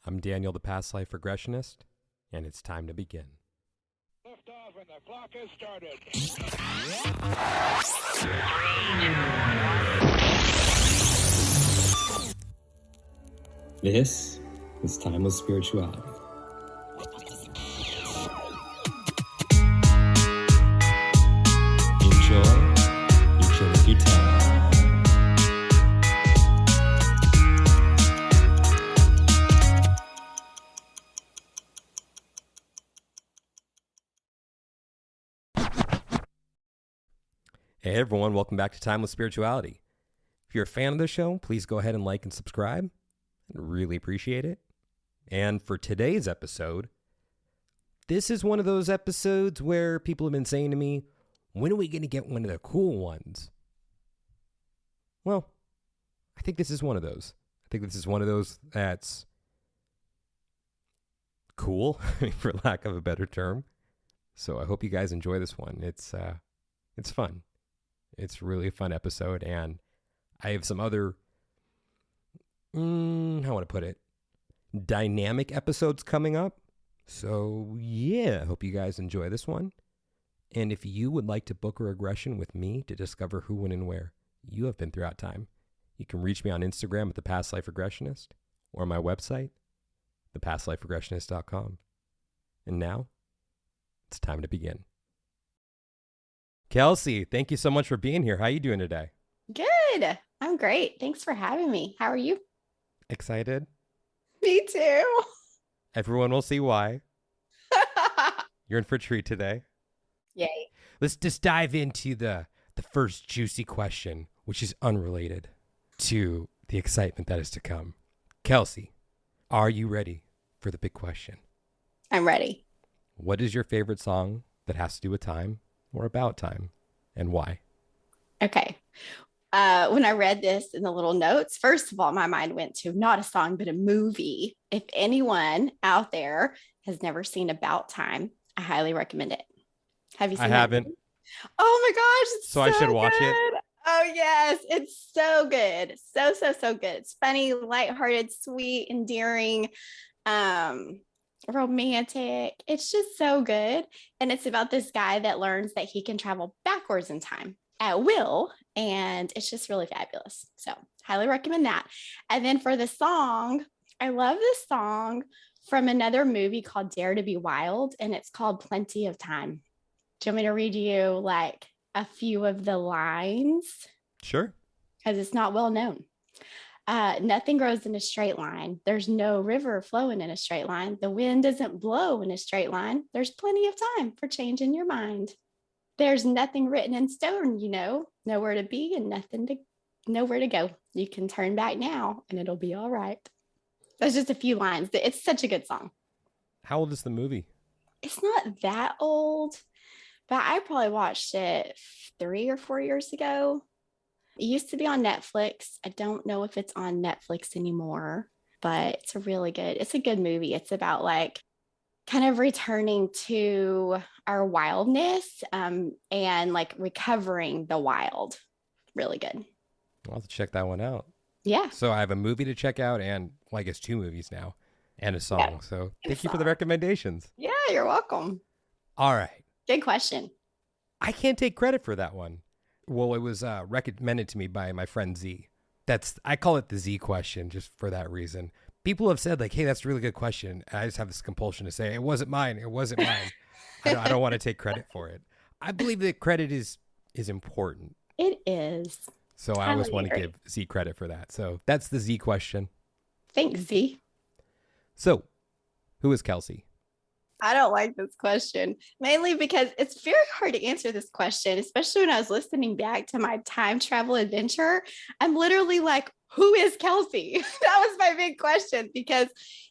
I'm Daniel, the past life regressionist, and it's time to begin. Lift off and the clock has started. This is Timeless Spirituality. Enjoy each of your time. Hey everyone, welcome back to Timeless Spirituality. If you're a fan of the show, please go ahead and like and subscribe. I'd really appreciate it. And for today's episode, this is one of those episodes where people have been saying to me, when are we going to get one of the cool ones? Well, I think this is one of those. I think this is one of those that's cool, for lack of a better term. So I hope you guys enjoy this one. It's fun. It's really a fun episode, and I have some other, how do I want to put it, dynamic episodes coming up. So yeah, I hope you guys enjoy this one. And if you would like to book a regression with me to discover who, when, and where you have been throughout time, you can reach me on Instagram at The Past Life Regressionist or my website, thepastliferegressionist.com. And now, it's time to begin. Kelci, thank you so much for being here. How are you doing today? Good. I'm great. Thanks for having me. How are you? Excited? Me too. Everyone will see why. You're in for a treat today. Yay. Let's just dive into the first juicy question, which is unrelated to the excitement that is to come. Kelci, are you ready for the big question? I'm ready. What is your favorite song that has to do with time or about time, and why? Okay. When I read this in the little notes, first of all, my mind went to not a song, but a movie. If anyone out there has never seen About Time, I highly recommend it. Have you seen it? I haven't. Oh my gosh. It's So I should watch it? good. Oh yes. It's so good. So good. It's funny, lighthearted, sweet, endearing, romantic. It's just so good. And it's about this guy that learns that he can travel backwards in time at will. And it's just really fabulous. So highly recommend that. And then for the song, I love this song from another movie called Dare to Be Wild. And it's called Plenty of Time. Do you want me to read you like a few of the lines? Sure. Because it's not well known. Nothing grows in a straight line. There's no river flowing in a straight line. The wind doesn't blow in a straight line. There's plenty of time for changing your mind. There's nothing written in stone, nowhere to be and nowhere to go. You can turn back now and it'll be all right. That's just a few lines. It's such a good song. How old is the movie? It's not that old, but I probably watched it 3 or 4 years ago. It used to be on Netflix. I don't know if it's on Netflix anymore, but it's a good movie. It's about like kind of returning to our wildness and like recovering the wild. Really good. I'll have to check that one out. Yeah. So I have a movie to check out and, well, I guess 2 movies now and a song. Yeah, so thank you for the recommendations. Yeah, you're welcome. All right. Good question. I can't take credit for that one. Well, it was recommended to me by my friend Z. I call it the Z question just for that reason. People have said like, hey, that's a really good question. And I just have this compulsion to say, it wasn't mine. It wasn't mine. I don't want to take credit for it. I believe that credit is important. It is. So I always want to give Z credit for that. So that's the Z question. Thanks, Z. So who is Kelci? I don't like this question, mainly because it's very hard to answer this question, especially when I was listening back to my time travel adventure. I'm literally like, who is Kelci? That was my big question because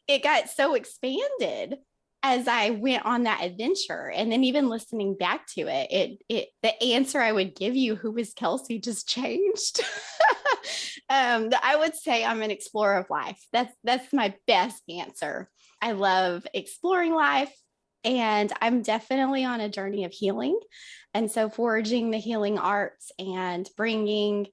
it got so expanded as I went on that adventure. And then even listening back to it, the answer I would give you, who is Kelci, just changed. I would say I'm an explorer of life. That's my best answer. I love exploring life, and I'm definitely on a journey of healing. And so foraging the healing arts and bringing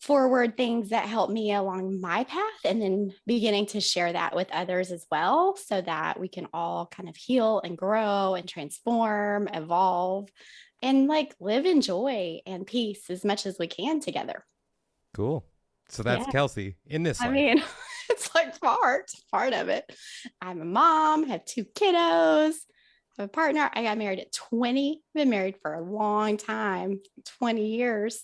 forward things that helped me along my path, and then beginning to share that with others as well, so that we can all kind of heal and grow and transform, evolve, and like live in joy and peace as much as we can together. Cool. So that's Yeah. Kelci in this I life. mean, it's like part of it. I'm a mom, have 2 kiddos, have a partner. I got married at 20, been married for a long time, 20 years,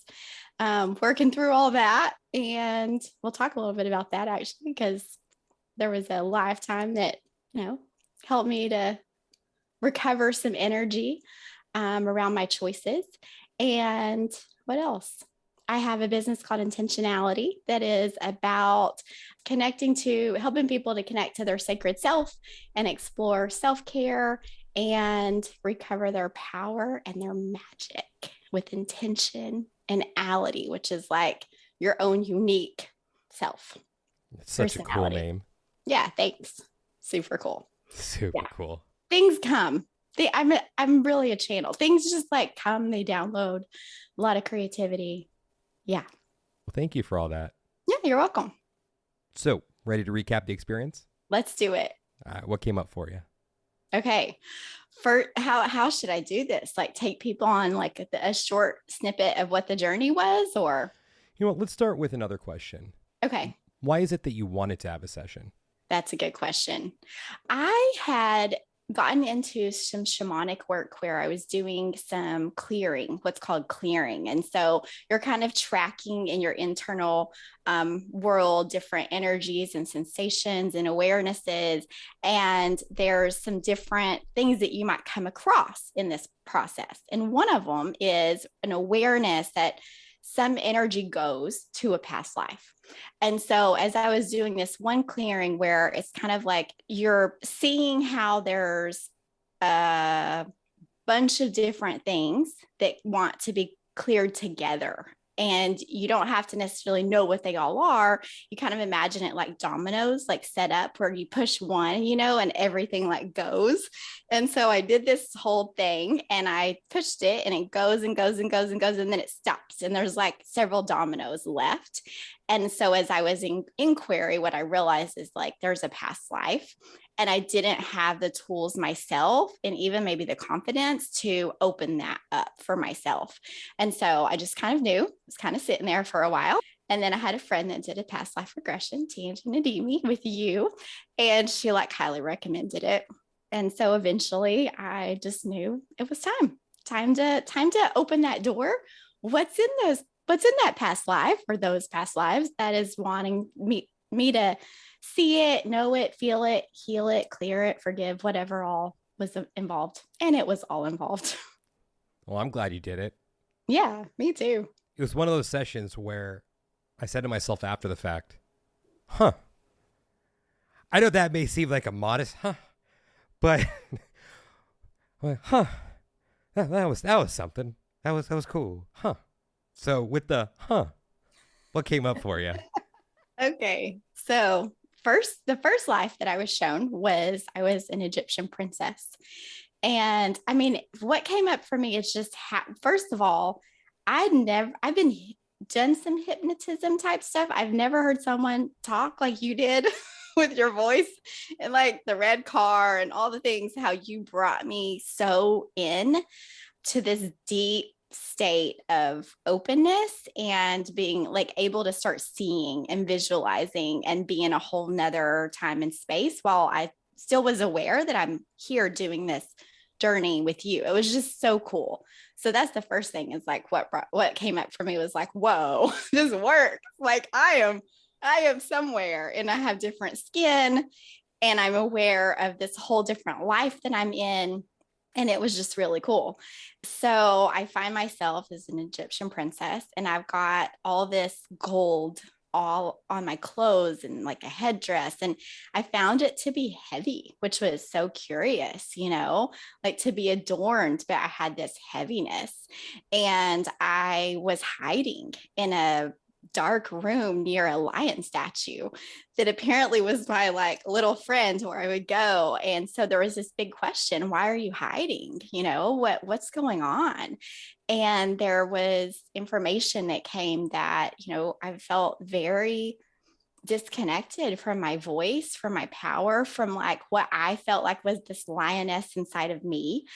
working through all that. And we'll talk a little bit about that actually, because there was a lifetime that, helped me to recover some energy around my choices. And what else? I have a business called INTENTION-ality that is about helping people to connect to their sacred self and explore self-care and recover their power and their magic with intention and ality, which is like your own unique self. It's such a cool name. Yeah, thanks. Super cool. Super cool. Things come. I'm really a channel. Things just like come, they download, a lot of creativity. Yeah. Well, thank you for all that. Yeah, you're welcome. So, ready to recap the experience? Let's do it. What came up for you? Okay. For how should I do this? Like take people on like a short snippet of what the journey was, or? You know what? Let's start with another question. Okay. Why is it that you wanted to have a session? That's a good question. I had gotten into some shamanic work where I was doing some clearing, what's called clearing. And so you're kind of tracking in your internal world, different energies and sensations and awarenesses. And there's some different things that you might come across in this process. And one of them is an awareness that some energy goes to a past life. And so as I was doing this one clearing where it's kind of like you're seeing how there's a bunch of different things that want to be cleared together. And you don't have to necessarily know what they all are. You kind of imagine it like dominoes, like set up where you push one, and everything like goes. And so I did this whole thing and I pushed it and it goes and goes and goes and goes. And then it stops and there's like several dominoes left. And so as I was in inquiry, what I realized is like there's a past life. And I didn't have the tools myself and even maybe the confidence to open that up for myself. And so I just kind of knew, was kind of sitting there for a while. And then I had a friend that did a past life regression, Tangent Nadimi, with you. And she like highly recommended it. And so eventually I just knew it was time to open that door. What's in that past life or those past lives that is wanting me to see it, know it, feel it, heal it, clear it, forgive, whatever all was involved. And it was all involved. Well, I'm glad you did it. Yeah, me too. It was one of those sessions where I said to myself after the fact, I know that may seem like a modest, but that was something. That was cool. So with the, what came up for you? Okay. So the first life that I was shown was I was an Egyptian princess. And I mean, what came up for me is just first of all, I've done some hypnotism type stuff. I've never heard someone talk like you did with your voice and like the red car and all the things, how you brought me so in to this deep state of openness and being like able to start seeing and visualizing and be in a whole nother time and space while I still was aware that I'm here doing this journey with you. It was just so cool. So that's the first thing is like what came up for me was like, whoa, this works. Like I am somewhere and I have different skin and I'm aware of this whole different life that I'm in. And it was just really cool. So I find myself as an Egyptian princess and I've got all this gold all on my clothes and like a headdress. And I found it to be heavy, which was so curious, like to be adorned, but I had this heaviness and I was hiding in a dark room near a lion statue that apparently was my like little friend where I would go. And so there was this big question, why are you hiding? What's going on? And there was information that came that, I felt very disconnected from my voice, from my power, from like what I felt like was this lioness inside of me,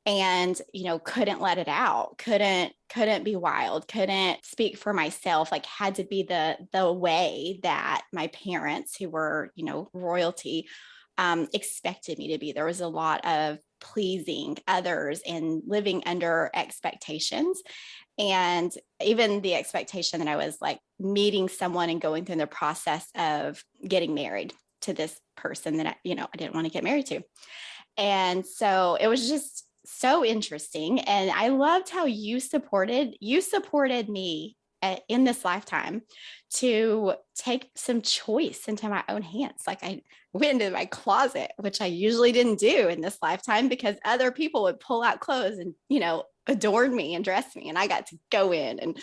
and couldn't let it out, couldn't be wild, couldn't speak for myself, like had to be the way that my parents, who were royalty, expected me to be. There was a lot of pleasing others and living under expectations. And even the expectation that I was like meeting someone and going through the process of getting married to this person that I didn't want to get married to. And so it was just so interesting. And I loved how you supported me in this lifetime to take some choice into my own hands. Like I went into my closet, which I usually didn't do in this lifetime because other people would pull out clothes and, adorn me and dress me. And I got to go in and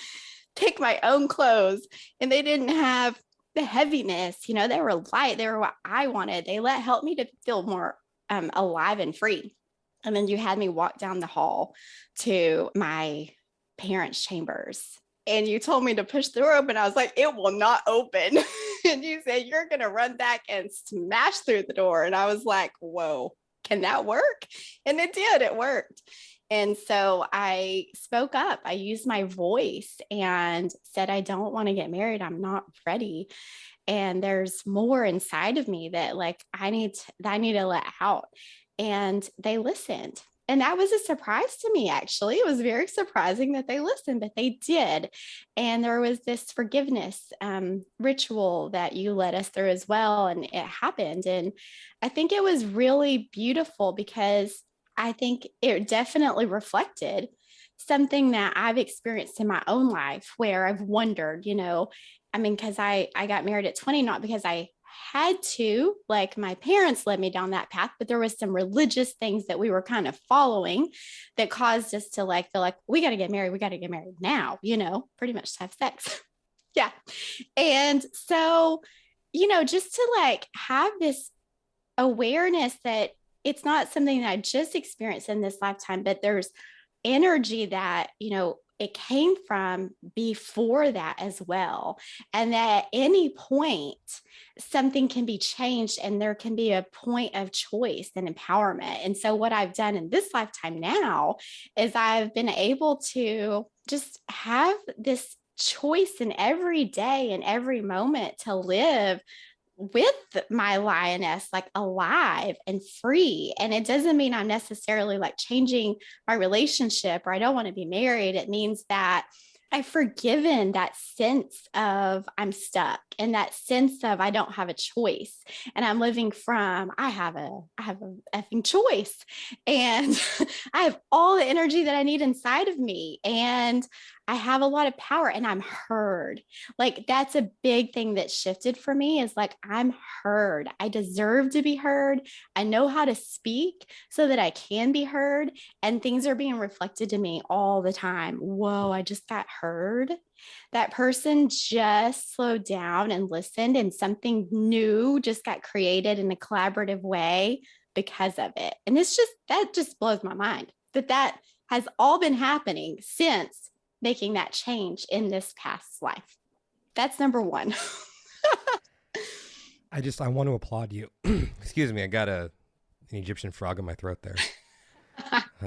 pick my own clothes, and they didn't have the heaviness, they were light. They were what I wanted. They helped me to feel more alive and free. And then you had me walk down the hall to my parents' chambers, and you told me to push the door open. I was like, it will not open. And you said, you're going to run back and smash through the door. And I was like, whoa, can that work? And it did, it worked. And so I spoke up. I used my voice and said, I don't want to get married. I'm not ready. And there's more inside of me that like, I need to let out. And they listened. And that was a surprise to me, actually. It was very surprising that they listened, but they did. And there was this forgiveness ritual that you led us through as well. And it happened. And I think it was really beautiful because I think it definitely reflected something that I've experienced in my own life where I've wondered, because I got married at 20, not because I had to, like my parents led me down that path, but there was some religious things that we were kind of following that caused us to like feel like we got to get married now, pretty much have sex. Yeah. And so, just to like have this awareness that it's not something that I just experienced in this lifetime, but there's energy that, it came from before that as well. And that at any point, something can be changed and there can be a point of choice and empowerment. And so what I've done in this lifetime now is I've been able to just have this choice in every day and every moment to live with my lioness, like alive and free. And it doesn't mean I'm necessarily like changing my relationship or I don't want to be married. It means that I've forgiven that sense of I'm stuck and that sense of I don't have a choice. And I'm living from I have a effing choice. And I have all the energy that I need inside of me. And I have a lot of power and I'm heard. Like that's a big thing that shifted for me is like, I'm heard. I deserve to be heard. I know how to speak so that I can be heard, and things are being reflected to me all the time. Whoa, I just got heard. That person just slowed down and listened, and something new just got created in a collaborative way because of it. And that just blows my mind that has all been happening since making that change in this past life. That's number one. I want to applaud you. Excuse me. I got an Egyptian frog in my throat there.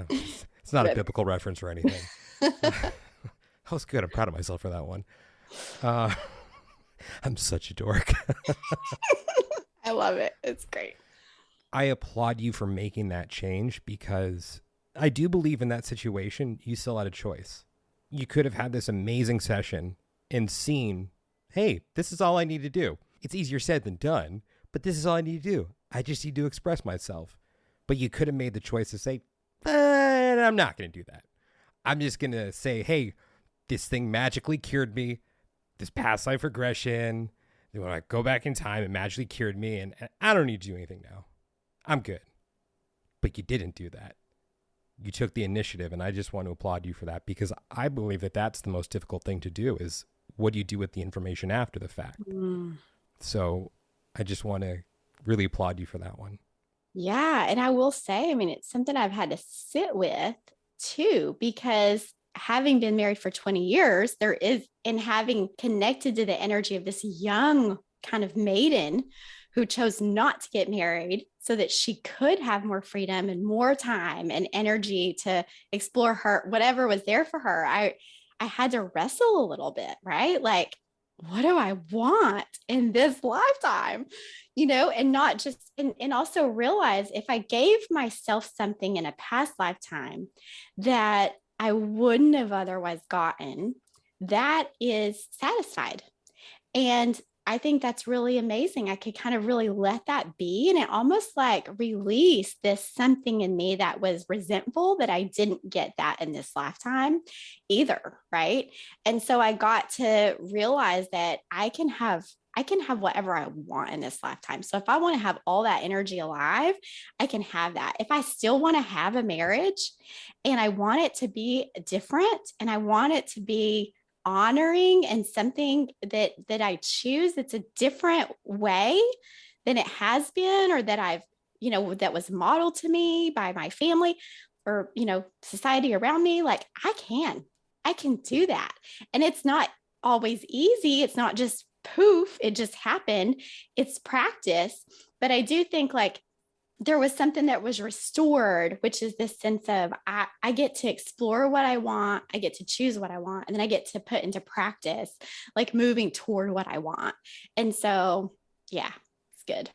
It's not a biblical reference or anything. That was good. I'm proud of myself for that one. I'm such a dork. I love it. It's great. I applaud you for making that change because I do believe in that situation, you still had a choice. You could have had this amazing session and seen, hey, this is all I need to do. It's easier said than done, but this is all I need to do. I just need to express myself. But you could have made the choice to say, I'm not going to do that. I'm just going to say, hey, this thing magically cured me. This past life regression. When I go back in time, it magically cured me, and I don't need to do anything now. I'm good. But you didn't do that. You took the initiative, and I just want to applaud you for that because I believe that that's the most difficult thing to do is what do you do with the information after the fact? So I just want to really applaud you for that one. Yeah. And I will say, I mean, it's something I've had to sit with too, because having been married for 20 years, there is, and having connected to the energy of this young kind of maiden who chose not to get married so that she could have more freedom and more time and energy to explore her, whatever was there for her. I had to wrestle a little bit, right? Like, what do I want in this lifetime? And not just, and also realize if I gave myself something in a past lifetime that I wouldn't have otherwise gotten, that is satisfied. And I think that's really amazing. I could kind of really let that be. And it almost like released this something in me that was resentful that I didn't get that in this lifetime either. Right. And so I got to realize that I can have whatever I want in this lifetime. So if I want to have all that energy alive, I can have that. If I still want to have a marriage and I want it to be different and I want it to be honoring and something that I choose that's a different way than it has been, or that I've, that was modeled to me by my family or, society around me, like I can do that. And it's not always easy. It's not just poof, it just happened. It's practice. But I do think like there was something that was restored, which is this sense of I get to explore what I want. I get to choose what I want. And then I get to put into practice, like moving toward what I want. And so, yeah, it's good.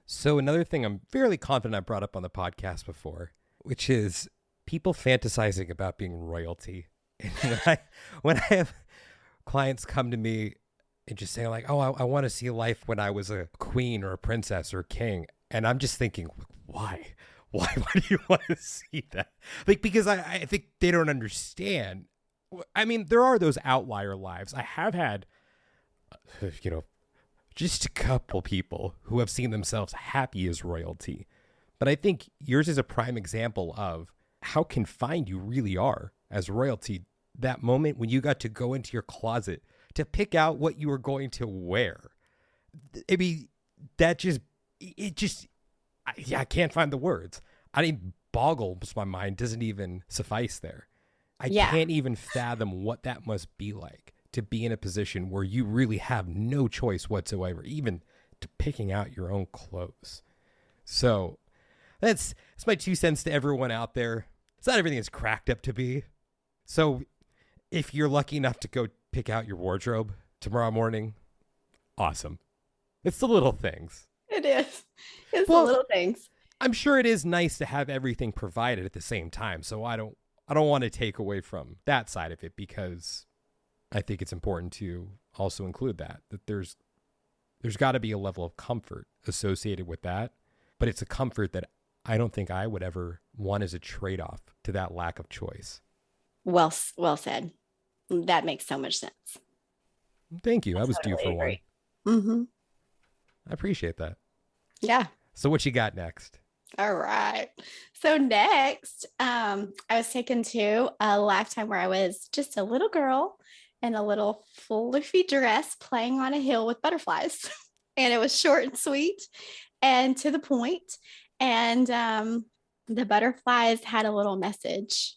So another thing I'm fairly confident I brought up on the podcast before, which is people fantasizing about being royalty. And when I have clients come to me and just say like, oh, I want to see life when I was a queen or a princess or a king. And I'm just thinking, why? Why do you want to see that? Like, because I think they don't understand. I mean, there are those outlier lives. I have had, just a couple people who have seen themselves happy as royalty. But I think yours is a prime example of how confined you really are as royalty. That moment when you got to go into your closet to pick out what you were going to wear. I mean, I can't find the words. I mean, boggles my mind, doesn't even suffice there. I can't even fathom what that must be like to be in a position where you really have no choice whatsoever, even to picking out your own clothes. So that's my 2 cents to everyone out there. It's not everything it's cracked up to be. So if you're lucky enough to go pick out your wardrobe tomorrow morning, awesome. It's the little things. It is. It's the little things. I'm sure it is nice to have everything provided at the same time. So I don't want to take away from that side of it, because I think it's important to also include that there's got to be a level of comfort associated with that. But it's a comfort that I don't think I would ever want as a trade-off to that lack of choice. Well said. That makes so much sense. Thank you. I was due for one. Mm-hmm. I appreciate that. Yeah. So what you got next? All right. So next, I was taken to a lifetime where I was just a little girl in a little fluffy dress playing on a hill with butterflies. And it was short and sweet and to the point. And the butterflies had a little message.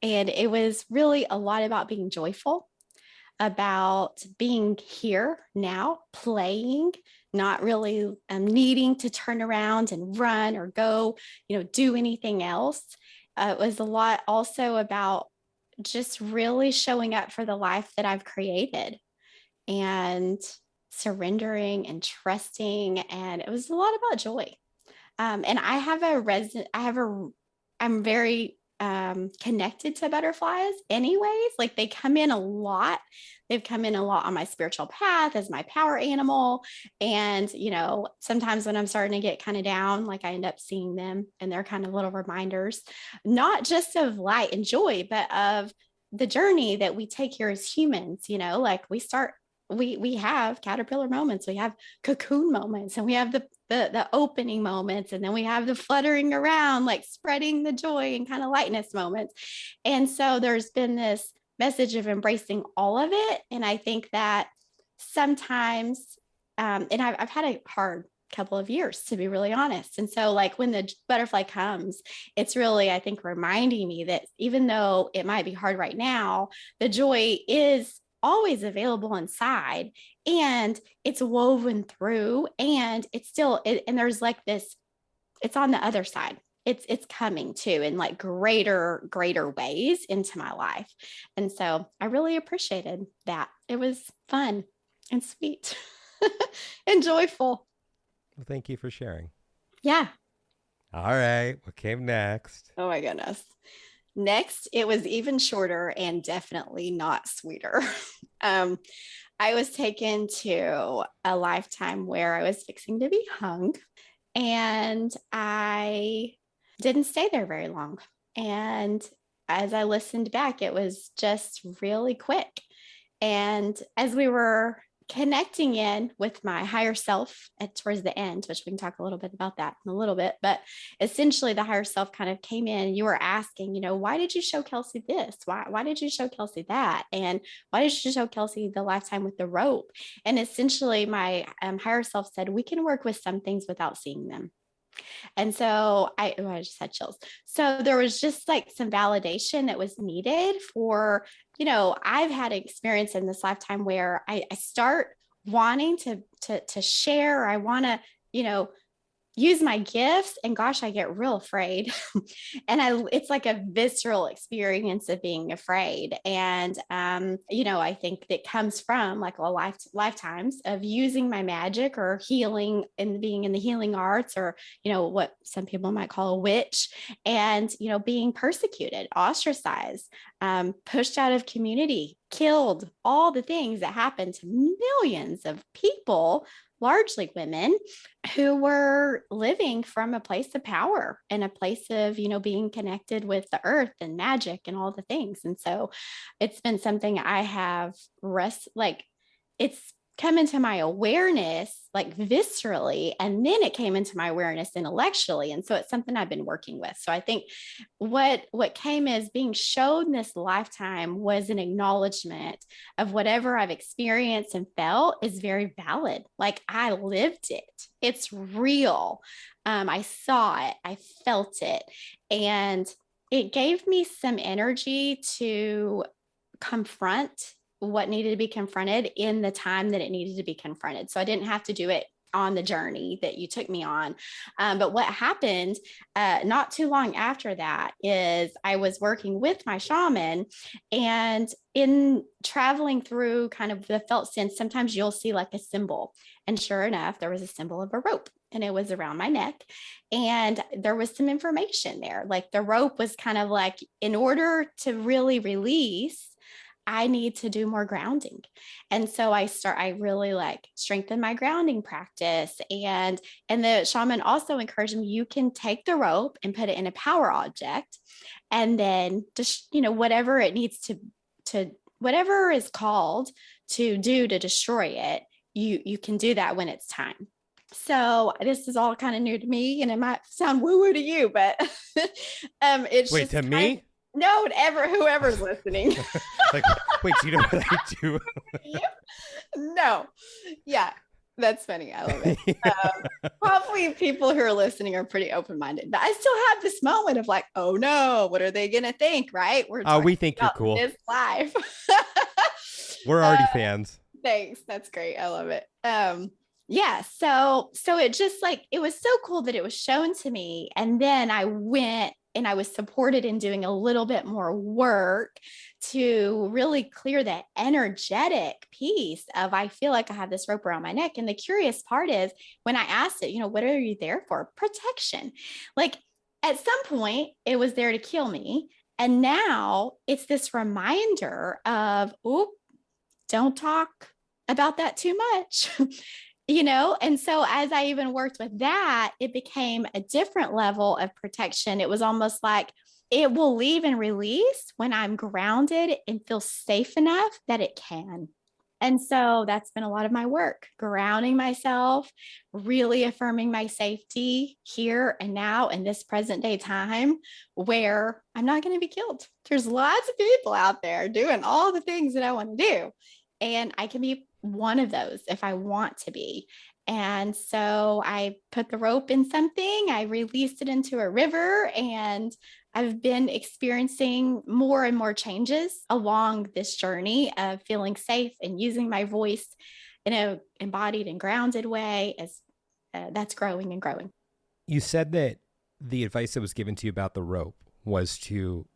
And it was really a lot about being joyful, about being here now, playing, not really needing to turn around and run or go, do anything else. It was a lot also about just really showing up for the life that I've created and surrendering and trusting. And it was a lot about joy. And I'm very connected to butterflies anyways. Like they come in a lot. They've come in a lot on my spiritual path as my power animal. And, sometimes when I'm starting to get kind of down, like I end up seeing them, and they're kind of little reminders, not just of light and joy, but of the journey that we take here as humans. Like we have caterpillar moments, we have cocoon moments, and we have the opening moments, and then we have the fluttering around, like spreading the joy and kind of lightness moments. And so there's been this message of embracing all of it. And I think that sometimes, and I've had a hard couple of years, to be really honest. And so like when the butterfly comes, it's really, I think, reminding me that even though it might be hard right now, the joy is always available inside, and it's woven through, and it's still, and there's like this, it's on the other side. It's coming too in like greater ways into my life. And so I really appreciated that. It was fun and sweet and joyful. Well, thank you for sharing. Yeah. All right. What came next? Oh my goodness. Next, it was even shorter and definitely not sweeter. I was taken to a lifetime where I was fixing to be hung, and I didn't stay there very long. And as I listened back, it was just really quick. And as we were connecting in with my higher self towards the end, which we can talk a little bit about that in a little bit, but essentially the higher self kind of came in. You were asking, why did you show Kelci this? Why did you show Kelci that? And why did you show Kelci the lifetime with the rope? And essentially my higher self said, we can work with some things without seeing them. And so I just had chills. So there was just like some validation that was needed for, I've had an experience in this lifetime where I start wanting to share. I want to, use my gifts, and gosh, I get real afraid. And it's like a visceral experience of being afraid. And, I think that comes from like lifetimes of using my magic or healing and being in the healing arts, or, what some people might call a witch, and, being persecuted, ostracized, pushed out of community, killed, all the things that happen to millions of people, largely women, who were living from a place of power and a place of, being connected with the earth and magic and all the things. And so it's been something I have it's come into my awareness, like viscerally, and then it came into my awareness intellectually. And so it's something I've been working with. So I think what came as being shown this lifetime was an acknowledgement of whatever I've experienced and felt is very valid. Like I lived it. It's real. I saw it. I felt it. And it gave me some energy to confront what needed to be confronted in the time that it needed to be confronted. So I didn't have to do it on the journey that you took me on. But what happened not too long after that is I was working with my shaman, and in traveling through kind of the felt sense, sometimes you'll see like a symbol. And sure enough, there was a symbol of a rope, and it was around my neck. And there was some information there. Like the rope was kind of like, in order to really release, I need to do more grounding. And so I really like strengthen my grounding practice. And the shaman also encouraged me, you can take the rope and put it in a power object, and then just, whatever it needs to whatever is called to do to destroy it, you can do that when it's time. So this is all kind of new to me, and it might sound woo-woo to you, but it's Wait, just to me? No, whoever's listening. Like, wait, do you know what I do? No. Yeah, that's funny. I love it. Probably people who are listening are pretty open-minded, but I still have this moment of like, oh no, what are they going to think? Right. We think you're cool. This live. We're already fans. Thanks. That's great. I love it. Yeah. So it just like, it was so cool that it was shown to me. And then I went and I was supported in doing a little bit more work to really clear that energetic piece of, I feel like I have this rope around my neck. And the curious part is when I asked it, what are you there for? Protection. Like at some point it was there to kill me. And now it's this reminder of, don't talk about that too much. And so as I even worked with that, it became a different level of protection. It was almost like it will leave and release when I'm grounded and feel safe enough that it can. And so that's been a lot of my work, grounding myself, really affirming my safety here and now in this present day time where I'm not going to be killed. There's lots of people out there doing all the things that I want to do. And I can be one of those if I want to be. And so I put the rope in something, I released it into a river, and I've been experiencing more and more changes along this journey of feeling safe and using my voice in an embodied and grounded way as that's growing and growing. You said that the advice that was given to you about the rope was to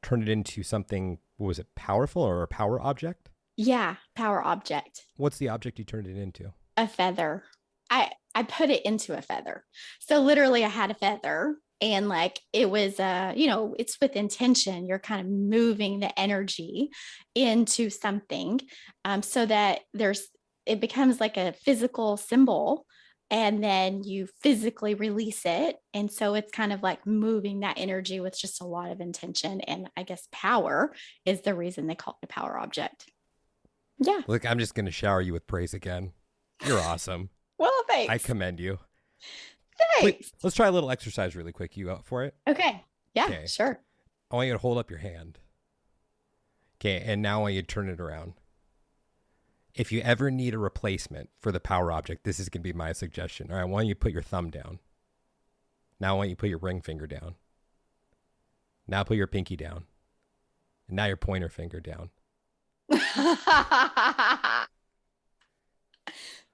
turn it into something, what was it, powerful or a power object? Yeah, power object. What's the object you turned it into? A feather. I put it into a feather. So literally I had a feather, and like it was it's with intention. You're kind of moving the energy into something so that it becomes like a physical symbol, and then you physically release it. And so it's kind of like moving that energy with just a lot of intention. And I guess power is the reason they call it a power object. Yeah. Look, I'm just going to shower you with praise again. You're awesome. Well, thanks. I commend you. Thanks. Wait, let's try a little exercise really quick. You up for it? Okay. Yeah, Okay. sure. I want you to hold up your hand. Okay, and now I want you to turn it around. If you ever need a replacement for the power object, this is going to be my suggestion. All right, I want you to put your thumb down. Now I want you to put your ring finger down. Now put your pinky down. And now your pointer finger down.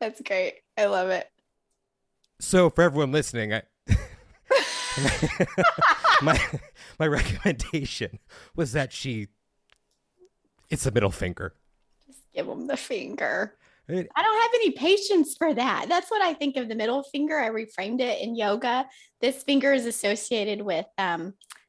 That's great. I love it. So for everyone listening, my recommendation was that it's a middle finger. Just give them the finger. I mean, I don't have any patience for that. That's what I think of the middle finger. I reframed it in yoga. This finger is associated with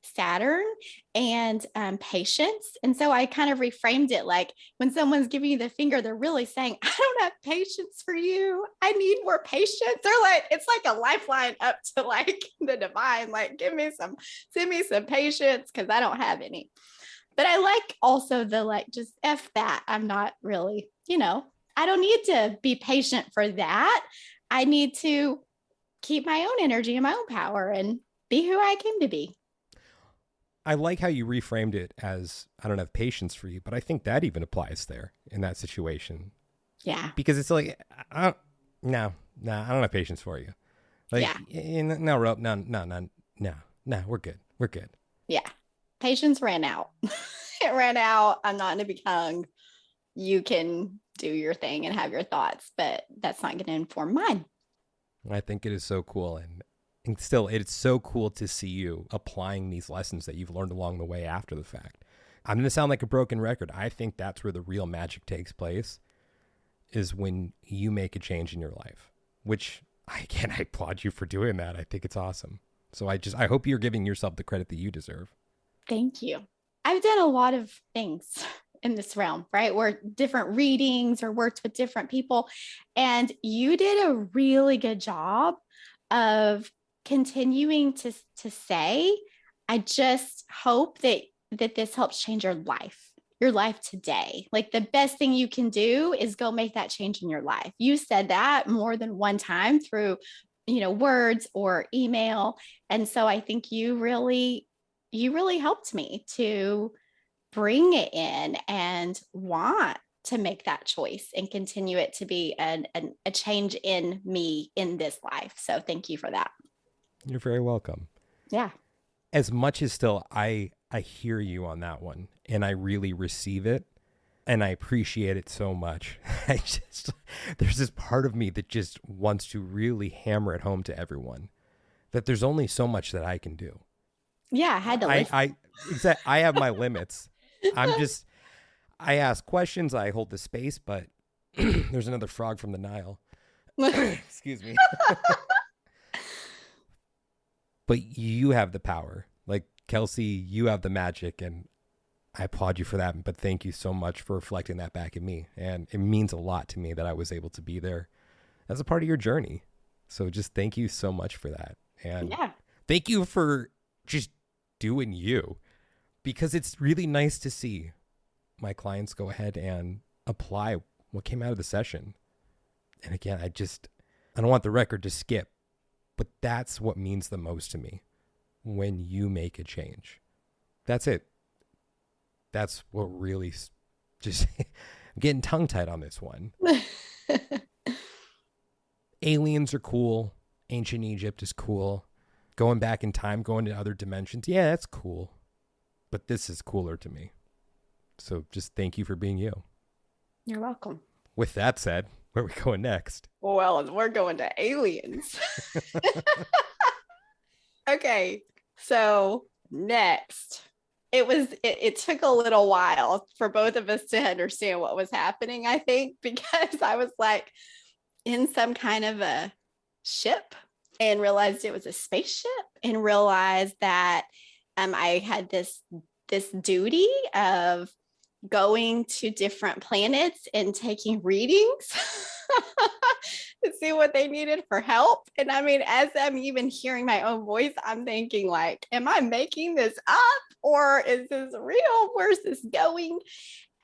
Saturn and patience. And so I kind of reframed it like when someone's giving you the finger, they're really saying, I don't have patience for you. I need more patience. They're like, it's like a lifeline up to like the divine, like send me some patience because I don't have any. But I like also the like, just F that. I'm not really, I don't need to be patient for that. I need to keep my own energy and my own power and be who I came to be. I like how you reframed it as I don't have patience for you, but I think that even applies there in that situation. Yeah. Because it's like, no, I don't have patience for you. Like, yeah. No, rope, no, we're good. We're good. Yeah. Patience ran out. It ran out. I'm not going to be hung. You can do your thing and have your thoughts, but that's not going to inform mine. I think it is so cool. And still, it's so cool to see you applying these lessons that you've learned along the way after the fact. I'm going to sound like a broken record. I think that's where the real magic takes place, is when you make a change in your life, which I applaud you for doing that. I think it's awesome. So I hope you're giving yourself the credit that you deserve. Thank you. I've done a lot of things in this realm, right? Where different readings or worked with different people. And you did a really good job of continuing to say, I just hope that this helps change your life today. Like the best thing you can do is go make that change in your life. You said that more than one time through, words or email. And so I think you really helped me to bring it in and want to make that choice and continue it to be a change in me in this life. So thank you for that. You're very welcome. Yeah. As much as still I hear you on that one, and I really receive it, and I appreciate it so much. There's this part of me that just wants to really hammer it home to everyone that there's only so much that I can do. Yeah, I had to listen. I have my limits. I ask questions, I hold the space, but there's another frog from the Nile. Excuse me. But you have the power. Like, Kelci, you have the magic, and I applaud you for that. But thank you so much for reflecting that back at me. And it means a lot to me that I was able to be there as a part of your journey. So just thank you so much for that. And thank you for just doing you, because it's really nice to see my clients go ahead and apply what came out of the session. And again, I don't want the record to skip, but that's what means the most to me when you make a change. That's it. That's what really just, I'm getting tongue tied on this one. Aliens are cool. Ancient Egypt is cool. Going back in time, going to other dimensions. Yeah, that's cool. But this is cooler to me. So just thank you for being you. You're welcome. With that said, where are we going next? Well, we're going to aliens. Okay, so next, it took a little while for both of us to understand what was happening, I think, because I was like in some kind of a ship and realized it was a spaceship and realized that I had this duty of going to different planets and taking readings to see what they needed for help. And I mean, as I'm even hearing my own voice, I'm thinking like, am I making this up or is this real? Where's this going?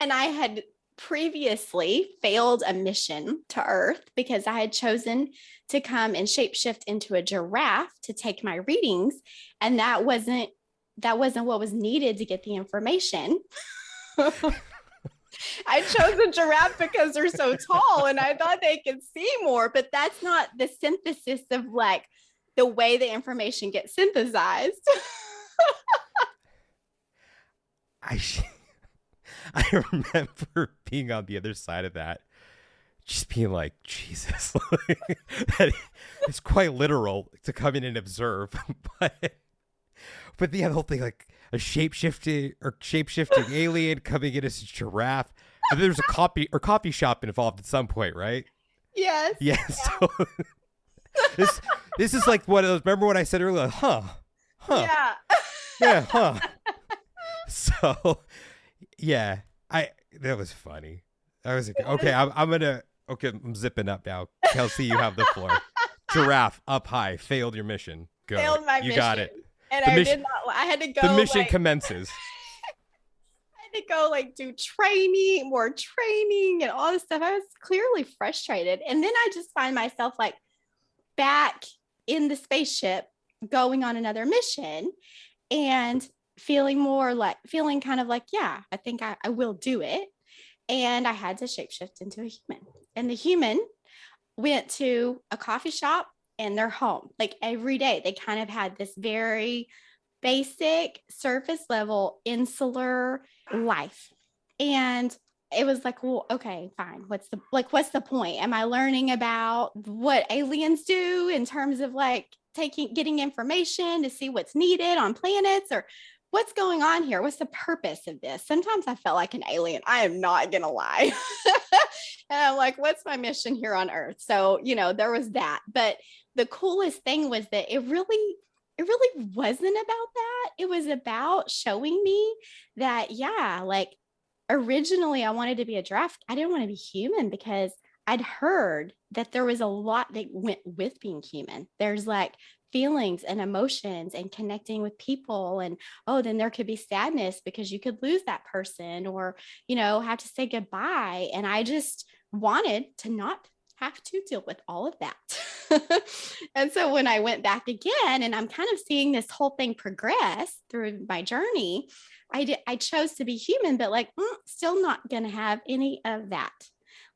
And I had previously failed a mission to Earth because I had chosen to come and shapeshift into a giraffe to take my readings. And that wasn't what was needed to get the information. I chose a giraffe because they're so tall and I thought they could see more, but that's not the synthesis of like the way the information gets synthesized. I remember being on the other side of that, just being like, Jesus, it's quite literal to come in and observe, but the whole thing, like a shapeshifting alien coming in as a giraffe. And there's a coffee shop involved at some point, right? Yes. Yes. Yeah. So this is like what remember what I said earlier? Yeah. Yeah. So yeah, that was funny. I was like, okay, I'm zipping up now. Kelci, you have the floor. Giraffe up high, failed your mission. Go. Failed my mission. You got it. And I had to go. The mission commences. I had to go like do more training and all this stuff. I was clearly frustrated. And then I just find myself like back in the spaceship going on another mission and feeling kind of like, yeah, I think I will do it. And I had to shapeshift into a human. And the human went to a coffee shop and they're home. Like every day, they kind of had this very basic surface level insular life. And it was like, well, okay, fine. What's the point? Am I learning about what aliens do in terms of like getting information to see what's needed on planets, or what's going on here? What's the purpose of this? Sometimes I felt like an alien. I am not going to lie. And I'm like, what's my mission here on Earth? So, there was that. But the coolest thing was that it really wasn't about that. It was about showing me that, yeah, like originally I wanted to be a giraffe. I didn't want to be human because I'd heard that there was a lot that went with being human. There's like feelings and emotions and connecting with people. And, then there could be sadness because you could lose that person or, have to say goodbye. And I just wanted to not have to deal with all of that. And so when I went back again, and I'm kind of seeing this whole thing progress through my journey, I chose to be human, but like, still not going to have any of that.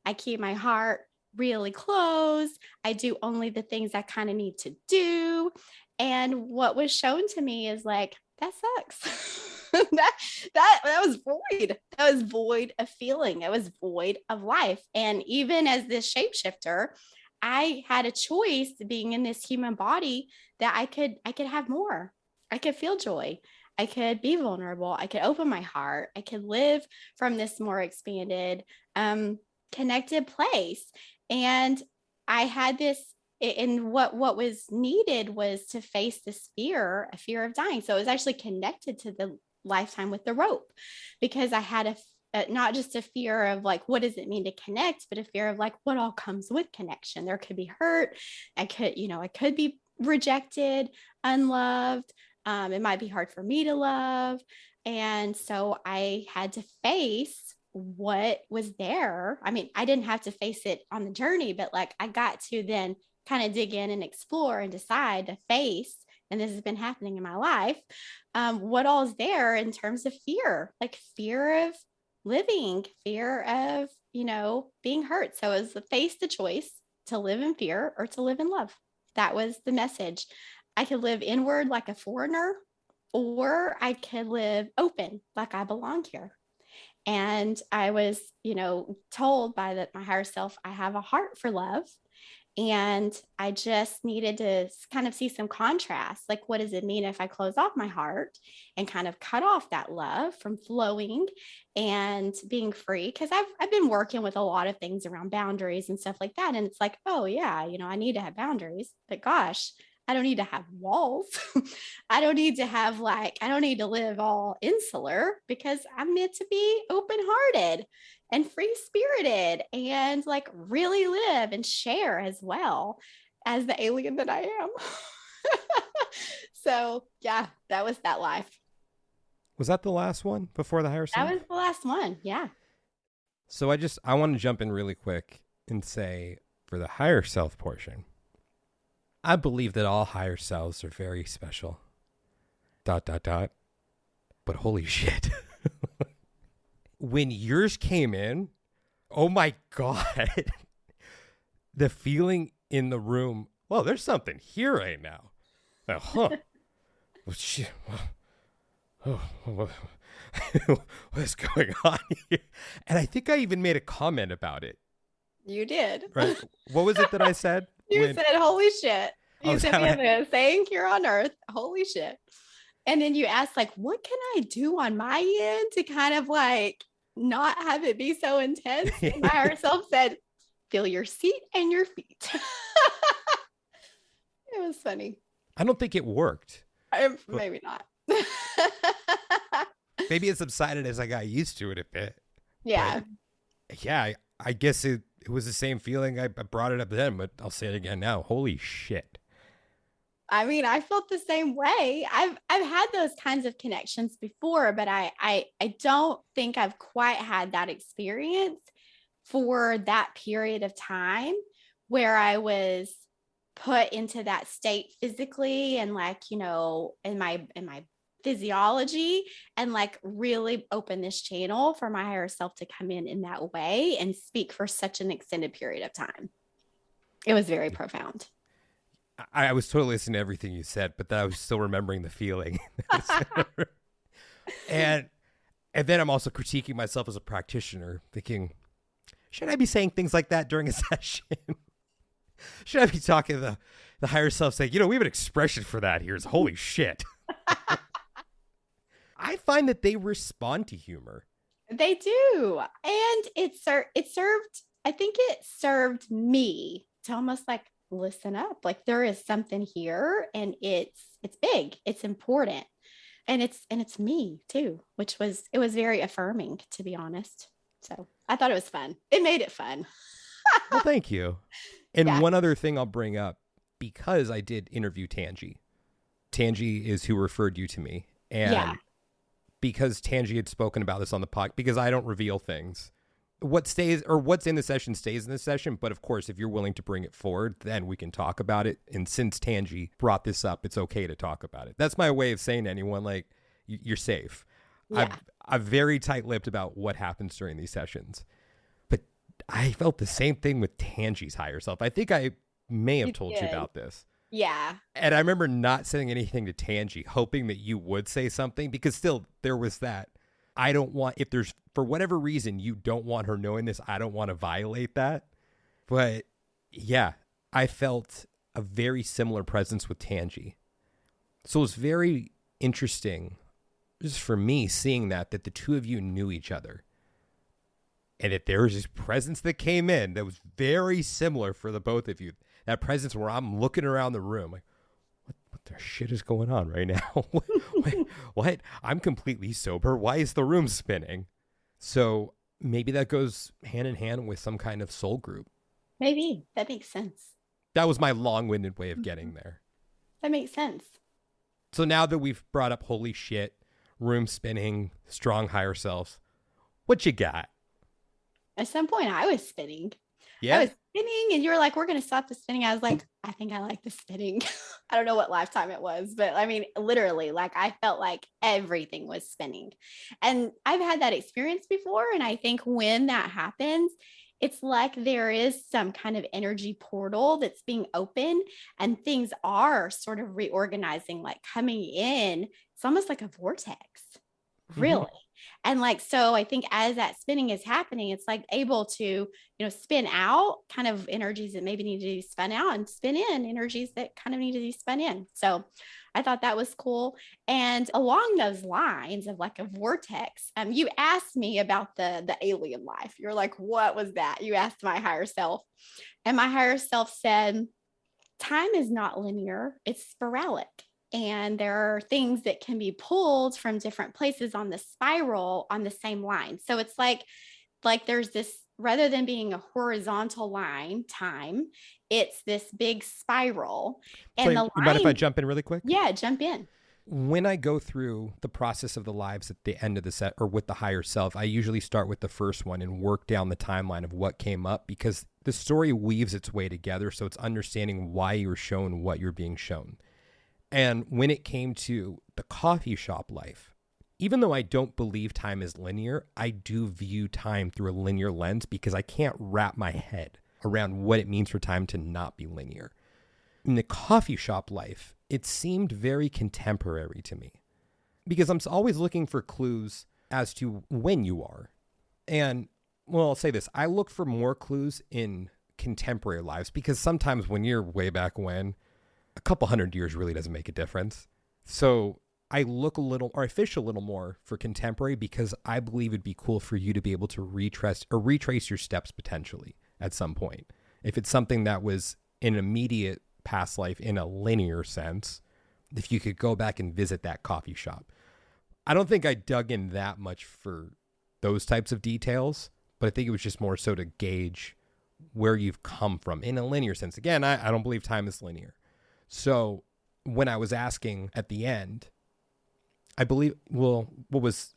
I keep my heart really close. I do only the things I kind of need to do. And what was shown to me is like, that sucks. that was void. That was void of feeling. It was void of life. And even as this shapeshifter, I had a choice being in this human body that I could have more. I could feel joy. I could be vulnerable. I could open my heart. I could live from this more expanded, connected place. And I had this, and what was needed was to face this fear, a fear of dying. So it was actually connected to the lifetime with the rope, because I had not just a fear of like, what does it mean to connect, but a fear of like, what all comes with connection. There could be hurt. I could be rejected, unloved. It might be hard for me to love. And so I had to face what was there. I mean, I didn't have to face it on the journey, but like I got to then kind of dig in and explore and decide to face, and this has been happening in my life, what all is there in terms of fear, like fear of living, fear of, being hurt. So it was to face the choice to live in fear or to live in love. That was the message. I could live inward like a foreigner, or I could live open like I belong here. And I was, told by my higher self, I have a heart for love. And I just needed to kind of see some contrast. Like, what does it mean if I close off my heart and kind of cut off that love from flowing and being free? Because I've been working with a lot of things around boundaries and stuff like that. And it's like, oh, yeah, I need to have boundaries. But gosh, I don't need to have walls. I don't need to live all insular, because I'm meant to be open-hearted and free-spirited and like really live and share as well as the alien that I am. So yeah, that was that life. Was that the last one before the higher self? That was the last one. Yeah. So I want to jump in really quick and say, for the higher self portion, I believe that all higher selves are very special. ... But holy shit. When yours came in, oh my God. The feeling in the room, well, there's something here right now. Huh. Well, shit. What's going on here? And I think I even made a comment about it. You did. Right? What was it that I said? You said, holy shit. You said, we have right? a saying here on earth, holy shit. And then you asked, like, what can I do on my end to kind of like not have it be so intense? And my higher self said, feel your seat and your feet. It was funny. I don't think it worked. Maybe not. Maybe it subsided as I got used to it a bit. Yeah. But yeah, I guess it was the same feeling. I brought it up then, but I'll say it again now. Holy shit. I mean, I felt the same way. I've had those kinds of connections before, but I don't think I've quite had that experience for that period of time where I was put into that state physically and like, in my physiology, and like really open this channel for my higher self to come in that way and speak for such an extended period of time. It was very profound. I was totally listening to everything you said, but then I was still remembering the feeling. and then I'm also critiquing myself as a practitioner, thinking, should I be saying things like that during a session? Should I be talking to the higher self saying, we have an expression for that here. It's holy shit. I find that they respond to humor. They do. And it served me to almost like listen up. Like there is something here, and it's big, it's important. And it's me too, it was very affirming, to be honest. So I thought it was fun. It made it fun. Well, thank you. And yeah. One other thing I'll bring up, because I did interview Tangi. Tangi is who referred you to me. And because Tangi had spoken about this on the podcast, because I don't reveal things. What stays or what's in the session stays in the session. But of course, if you're willing to bring it forward, then we can talk about it. And since Tangi brought this up, it's okay to talk about it. That's my way of saying to anyone, like, you're safe. Yeah. I'm very tight-lipped about what happens during these sessions. But I felt the same thing with Tangi's higher self. I think I may have told you about this. Yeah. And I remember not saying anything to Tangi, hoping that you would say something, because still there was that. I don't want, if there's, for whatever reason, you don't want her knowing this, I don't want to violate that. But yeah, I felt a very similar presence with Tangi. So it was very interesting, just for me, seeing that the two of you knew each other. And that there was this presence that came in that was very similar for the both of you. That presence where I'm looking around the room like, what the shit is going on right now? What? I'm completely sober. Why is the room spinning? So maybe that goes hand in hand with some kind of soul group. Maybe. That makes sense. That was my long-winded way of getting there. That makes sense. So now that we've brought up holy shit, room spinning, strong higher selves, what you got? At some point I was spinning. Yeah. I was spinning and you were like, we're going to stop the spinning. I was like, I think I like the spinning. I don't know what lifetime it was, but I mean, literally, like I felt like everything was spinning. And I've had that experience before. And I think when that happens, it's like there is some kind of energy portal that's being open and things are sort of reorganizing, like coming in. It's almost like a vortex, really. And like, so I think as that spinning is happening, it's like able to, spin out kind of energies that maybe need to be spun out and spin in energies that kind of need to be spun in. So I thought that was cool. And along those lines of like a vortex, you asked me about the alien life. You're like, what was that? You asked my higher self, and my higher self said, time is not linear, it's sporadic. And there are things that can be pulled from different places on the spiral on the same line. So it's like there's this, rather than being a horizontal line, time, it's this big spiral. And So, the you mind if I line, jump in really quick? yeah, jump in. When I go through the process of the lives at the end of the set or with the higher self, I usually start with the first one and work down the timeline of what came up, because the story weaves its way together. So it's understanding why you're shown what you're being shown. And when it came to the coffee shop life, even though I don't believe time is linear, I do view time through a linear lens because I can't wrap my head around what it means for time to not be linear. In the coffee shop life, it seemed very contemporary to me because I'm always looking for clues as to when you are. And, well, I'll say this. I look for more clues in contemporary lives because sometimes when you're way back when, a couple hundred years really doesn't make a difference. So I look a little, or I fish a little more for contemporary because I believe it'd be cool for you to be able to retrace your steps potentially at some point. If it's something that was an immediate past life in a linear sense, if you could go back and visit that coffee shop. I don't think I dug in that much for those types of details, but I think it was just more so to gauge where you've come from in a linear sense. Again, I don't believe time is linear. So when I was asking at the end, I believe, well, what was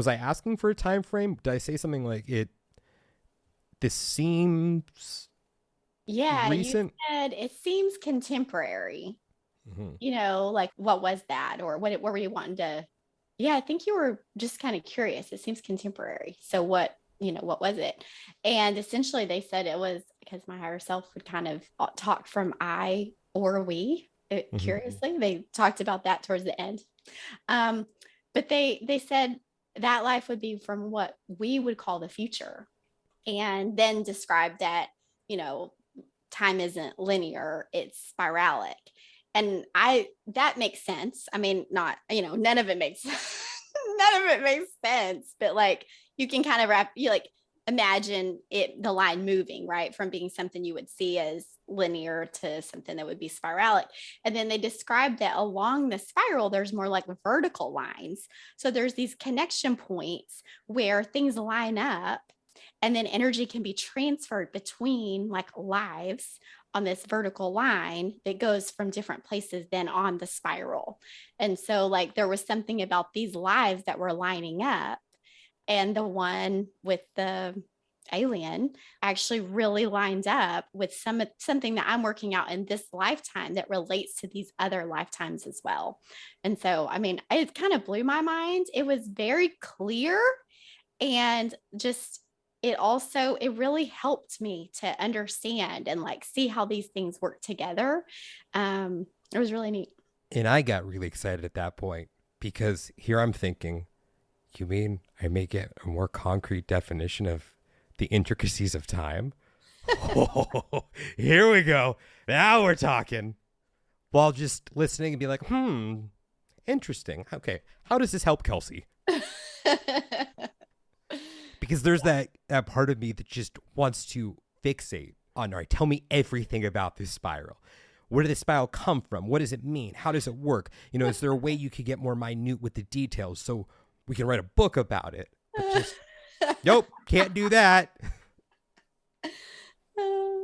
I asking for a time frame? Did I say something like this seems recent? You said it seems contemporary. Mm-hmm. Like what was that, or what were you wanting to? Yeah, I think you were just kind of curious. It seems contemporary. So what was it? And essentially they said it was because my higher self would kind of talk from I or we. Curiously, they talked about that towards the end. But they said that life would be from what we would call the future, and then described that, time isn't linear, it's spiralic. And that makes sense. I mean, not, none of it makes sense, but like you can kind of imagine the line moving, right, from being something you would see as linear to something that would be spiralic. And then they described that along the spiral, there's more like vertical lines. So there's these connection points where things line up, and then energy can be transferred between like lives on this vertical line that goes from different places then on the spiral. And so like there was something about these lives that were lining up, and the one with the alien actually really lined up with something that I'm working out in this lifetime that relates to these other lifetimes as well. And so, I mean, it kind of blew my mind. It was very clear, and just it really helped me to understand and like see how these things work together. It was really neat. And I got really excited at that point because here I'm thinking, you mean I may get a more concrete definition of the intricacies of time? Oh, here we go. Now we're talking. While just listening and be like, interesting. Okay. How does this help Kelci? Because there's that part of me that just wants to fixate on, all right, tell me everything about this spiral. Where did the spiral come from? What does it mean? How does it work? Is there a way you could get more minute with the details so we can write a book about it? But just, nope, can't do that.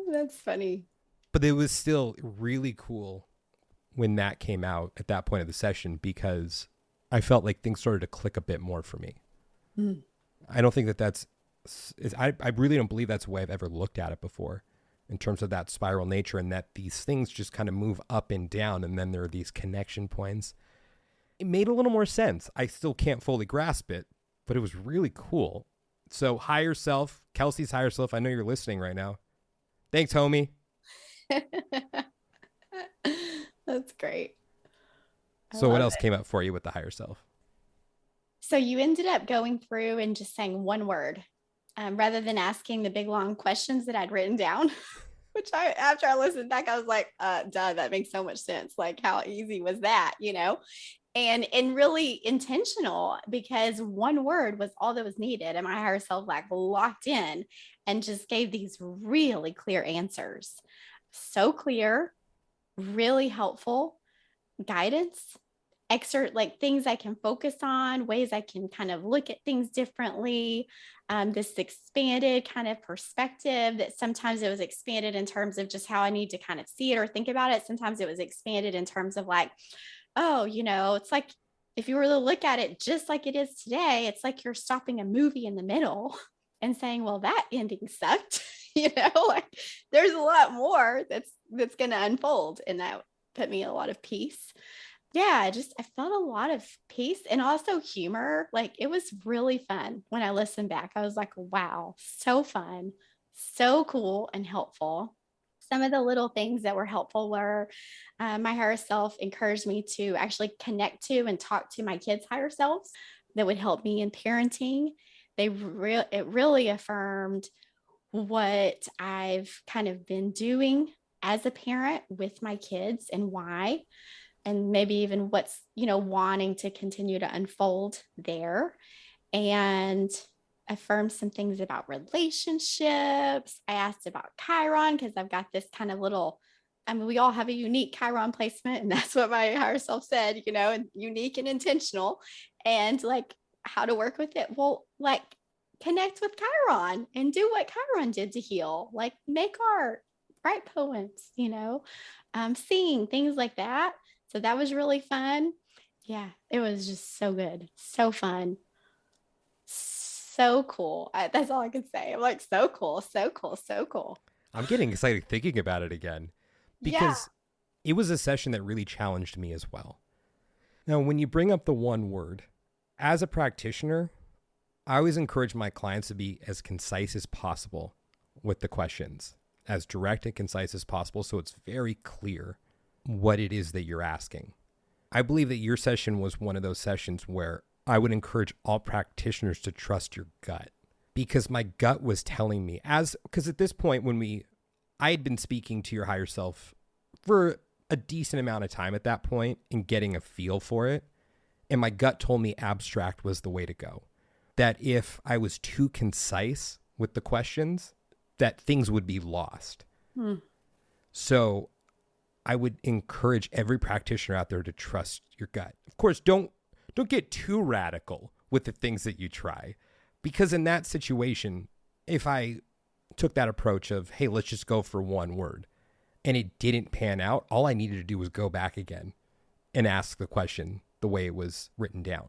That's funny. But it was still really cool when that came out at that point of the session because I felt like things started to click a bit more for me. I don't think that that's I really don't believe that's the way I've ever looked at it before, in terms of that spiral nature, and that these things just kind of move up and down, and then there are these connection points. It made a little more sense. I still can't fully grasp it, but it was really cool. So higher self, Kelci's higher self, I know you're listening right now. Thanks, homie. That's great. So what else came up for you with the higher self? So you ended up going through and just saying one word rather than asking the big long questions that I'd written down, which after I listened back, I was like, duh, that makes so much sense. Like, how easy was that, and really intentional, because one word was all that was needed. And my higher self like locked in and just gave these really clear answers. So clear, really helpful guidance, like things I can focus on, ways I can kind of look at things differently. This expanded kind of perspective that sometimes it was expanded in terms of just how I need to kind of see it or think about it. Sometimes it was expanded in terms of like, oh, it's like, if you were to look at it just like it is today, it's like you're stopping a movie in the middle and saying, well, that ending sucked. Like there's a lot more that's going to unfold. And that put me a lot of peace. Yeah, I felt a lot of peace and also humor. Like it was really fun when I listened back. I was like, wow, so fun, so cool and helpful. Some of the little things that were helpful were my higher self encouraged me to actually connect to and talk to my kids' higher selves that would help me in parenting. It really affirmed what I've kind of been doing as a parent with my kids and why, and maybe even what's, wanting to continue to unfold there. And affirmed some things about relationships. I asked about Chiron because I've got this kind of we all have a unique Chiron placement, and that's what my higher self said, and unique and intentional, and like how to work with it. Well, like connect with Chiron and do what Chiron did to heal, like make art, write poems, sing, things like that. So that was really fun. Yeah, it was just so good, so fun, so cool. That's all I can say. I'm like, so cool, so cool, so cool. I'm getting excited thinking about it again, because it was a session that really challenged me as well. Now, when you bring up the one word, as a practitioner, I always encourage my clients to be as concise as possible with the questions, as direct and concise as possible, so it's very clear what it is that you're asking. I believe that your session was one of those sessions where I would encourage all practitioners to trust your gut, because my gut was telling me, because at this point I had been speaking to your higher self for a decent amount of time at that point and getting a feel for it. And my gut told me abstract was the way to go. That if I was too concise with the questions, that things would be lost. So I would encourage every practitioner out there to trust your gut. Of course, don't get too radical with the things that you try, because in that situation, if I took that approach of, hey, let's just go for one word, and it didn't pan out, all I needed to do was go back again and ask the question the way it was written down.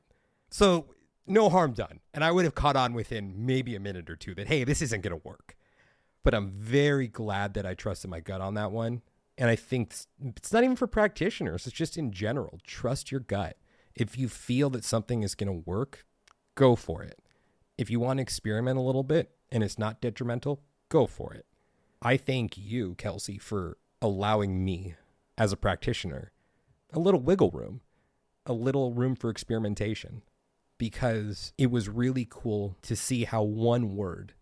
So no harm done. And I would have caught on within maybe a minute or two that, hey, this isn't going to work. But I'm very glad that I trusted my gut on that one. And I think it's not even for practitioners. It's just in general. Trust your gut. If you feel that something is going to work, go for it. If you want to experiment a little bit and it's not detrimental, go for it. I thank you, Kelci, for allowing me as a practitioner a little wiggle room, a little room for experimentation, because it was really cool to see how one word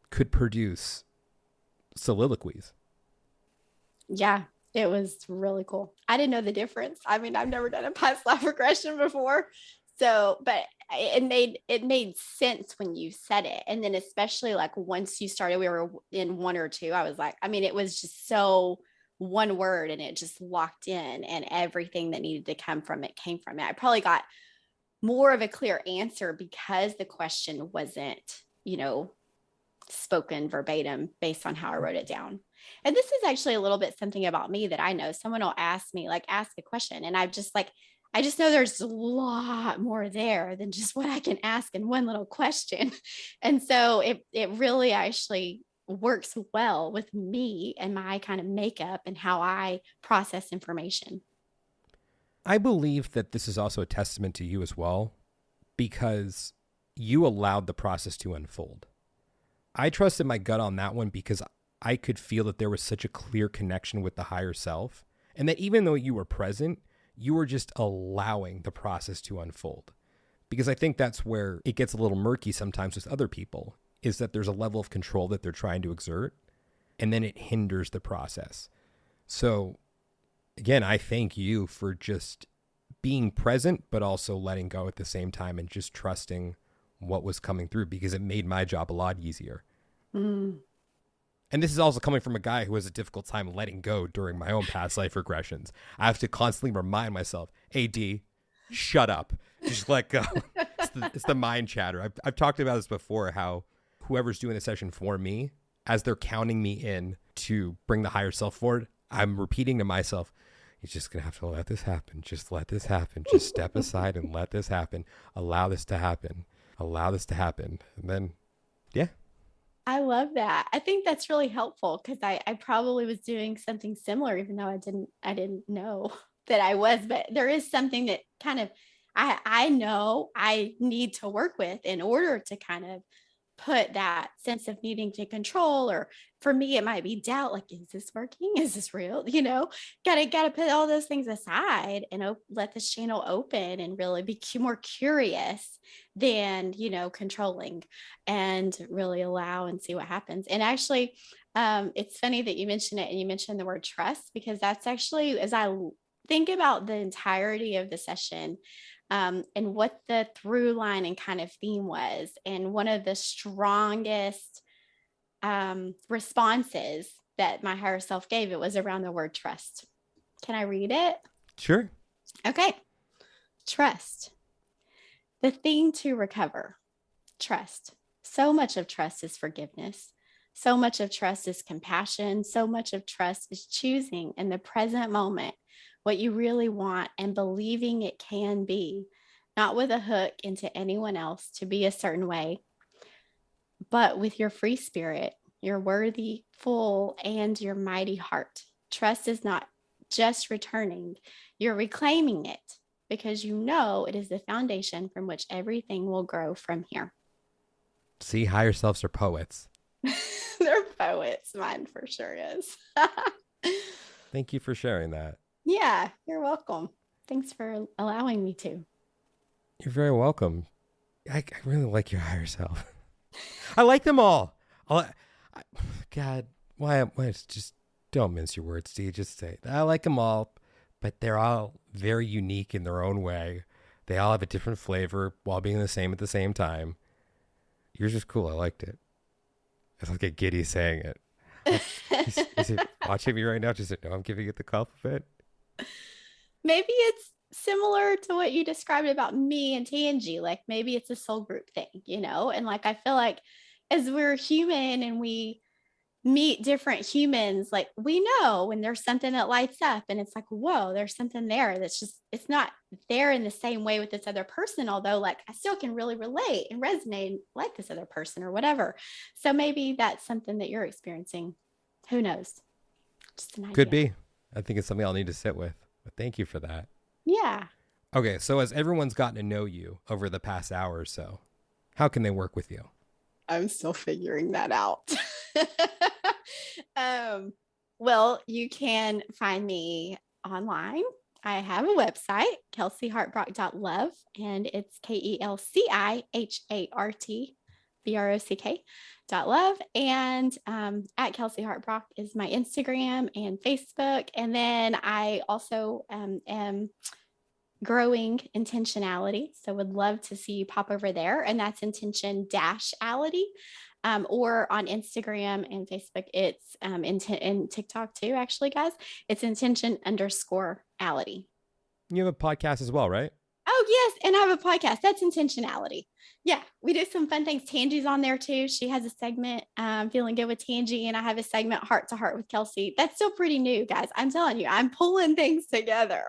could produce soliloquies. Yeah, it was really cool. I didn't know the difference. I mean, I've never done a past life regression before. So, but it made sense when you said it. And then especially like once you started, we were in one or two, I was like, I mean, it was just so one word and it just locked in, and everything that needed to come from it came from it. I probably got more of a clear answer because the question wasn't, spoken verbatim based on how I wrote it down. And this is actually a little bit something about me that I know. Someone will ask me, like, ask a question. And I'm just like, I just know there's a lot more there than just what I can ask in one little question. And so it really actually works well with me and my kind of makeup and how I process information. I believe that this is also a testament to you as well, because you allowed the process to unfold. I trusted my gut on that one because I could feel that there was such a clear connection with the higher self, and that even though you were present, you were just allowing the process to unfold. Because I think that's where it gets a little murky sometimes with other people, is that there's a level of control that they're trying to exert, and then it hinders the process. So again, I thank you for just being present, but also letting go at the same time and just trusting what was coming through, because it made my job a lot easier. Mm. And this is also coming from a guy who has a difficult time letting go during my own past life regressions. I have to constantly remind myself, hey, D, shut up. Just let go. It's the mind chatter. I've talked about this before, how whoever's doing the session for me, as they're counting me in to bring the higher self forward, I'm repeating to myself, you're just going to have to let this happen. Just let this happen. Just step aside and let this happen. Allow this to happen. Allow this to happen. And then, yeah. I love that. I think that's really helpful because I probably was doing something similar, even though I didn't know that I was, but there is something that kind of I know I need to work with in order to kind of put that sense of needing to control, or for me, it might be doubt, like, is this working? Is this real? Gotta put all those things aside and let this channel open and really be more curious than, controlling, and really allow and see what happens. And actually, it's funny that you mentioned it, and you mentioned the word trust, because that's actually, as I think about the entirety of the session, and what the through line and kind of theme was. And one of the strongest responses that my higher self gave, it was around the word trust. Can I read it? Sure. Okay. Trust. The thing to recover. Trust. So much of trust is forgiveness. So much of trust is compassion. So much of trust is choosing in the present moment what you really want and believing it can be, not with a hook into anyone else to be a certain way, but with your free spirit, your worthy, full, and your mighty heart. Trust is not just returning, you're reclaiming it, because you know it is the foundation from which everything will grow from here. See, higher selves are poets. They're poets. Mine for sure is. Thank you for sharing that. Yeah, you're welcome. Thanks for allowing me to. You're very welcome. I really like your higher self. I like them all. God, why just don't mince your words, Steve. Just say, I like them all, but they're all very unique in their own way. They all have a different flavor while being the same at the same time. Yours is cool. I liked it. I like a giddy saying it. Is it watching me right now? Does it know I'm giving it the compliment? Maybe it's similar to what you described about me and Tangi. Like, maybe it's a soul group thing, and like, I feel like as we're human and we meet different humans, like, we know when there's something that lights up and it's like, whoa, there's something there that's just, it's not there in the same way with this other person, although like I still can really relate and resonate like this other person or whatever. So maybe that's something that you're experiencing. Who knows? Just an idea. Could be. I think it's something I'll need to sit with. But thank you for that. Yeah. Okay, so as everyone's gotten to know you over the past hour or so, how can they work with you? I'm still figuring that out. Well, you can find me online. I have a website, kelcihartbrock.love, and it's KelciHartBrock.love. And at Kelci Hart Brock is my Instagram and Facebook. And then I also am growing intentionality. So would love to see you pop over there. And that's intention-ality. Or on Instagram and Facebook, it's and TikTok too, actually, guys. It's intention_ality. You have a podcast as well, right? Oh, yes. And I have a podcast. That's intentionality. Yeah. We do some fun things. Tangi's on there too. She has a segment, Feeling Good with Tangi. And I have a segment, Heart to Heart with Kelci. That's still pretty new, guys. I'm telling you, I'm pulling things together,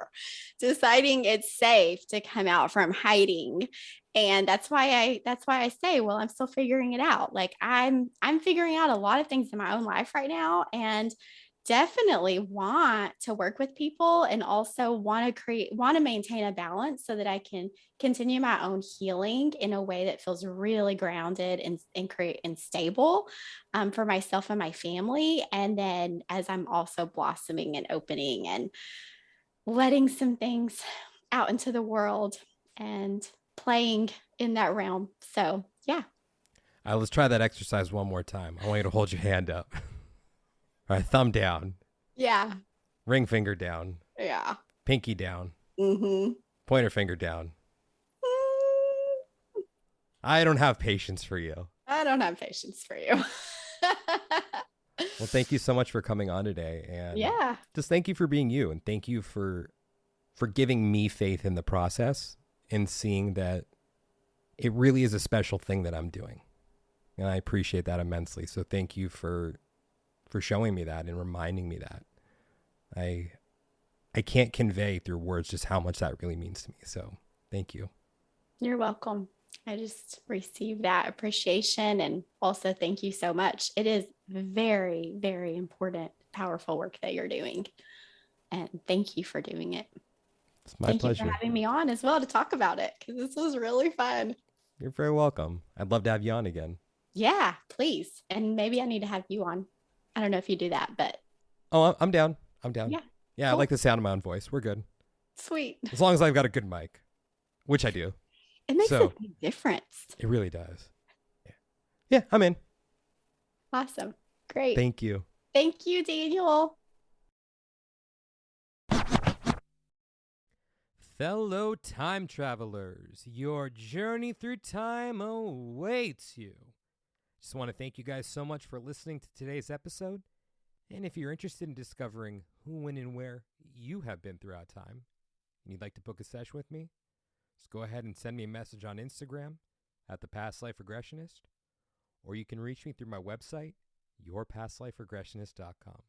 deciding it's safe to come out from hiding. And that's why I say, well, I'm still figuring it out. Like I'm figuring out a lot of things in my own life right now. And definitely want to work with people and also want to maintain a balance so that I can continue my own healing in a way that feels really grounded and stable for myself and my family. And then as I'm also blossoming and opening and letting some things out into the world and playing in that realm. So yeah. All right, let's try that exercise one more time. I want you to hold your hand up. All right, thumb down. Yeah. Ring finger down. Yeah. Pinky down. Mm-hmm. Pointer finger down. I don't have patience for you. I don't have patience for you. Well, thank you so much for coming on today. And yeah. just thank you for being you. And thank you for giving me faith in the process and seeing that it really is a special thing that I'm doing. And I appreciate that immensely. So thank you for showing me that and reminding me that. I can't convey through words just how much that really means to me. So thank you. You're welcome. I just received that appreciation, and also thank you so much. It is very, very important, powerful work that you're doing. And thank you for doing it. It's my Thank pleasure. you for having me on as well to talk about it, because this was really fun. You're very welcome. I'd love to have you on again. Yeah, please. And maybe I need to have you on. I don't know if you do that, but. Oh, I'm down. I'm down. Yeah. Yeah, Cool. I like the sound of my own voice. We're good. Sweet. As long as I've got a good mic, which I do. It makes a big difference. It really does. Yeah, I'm in. Awesome. Great. Thank you. Thank you, Daniel. Fellow time travelers, your journey through time awaits you. Just want to thank you guys so much for listening to today's episode. And if you're interested in discovering who, when, and where you have been throughout time, and you'd like to book a session with me, just go ahead and send me a message on Instagram at The Past Life Regressionist, or you can reach me through my website, yourpastliferegressionist.com.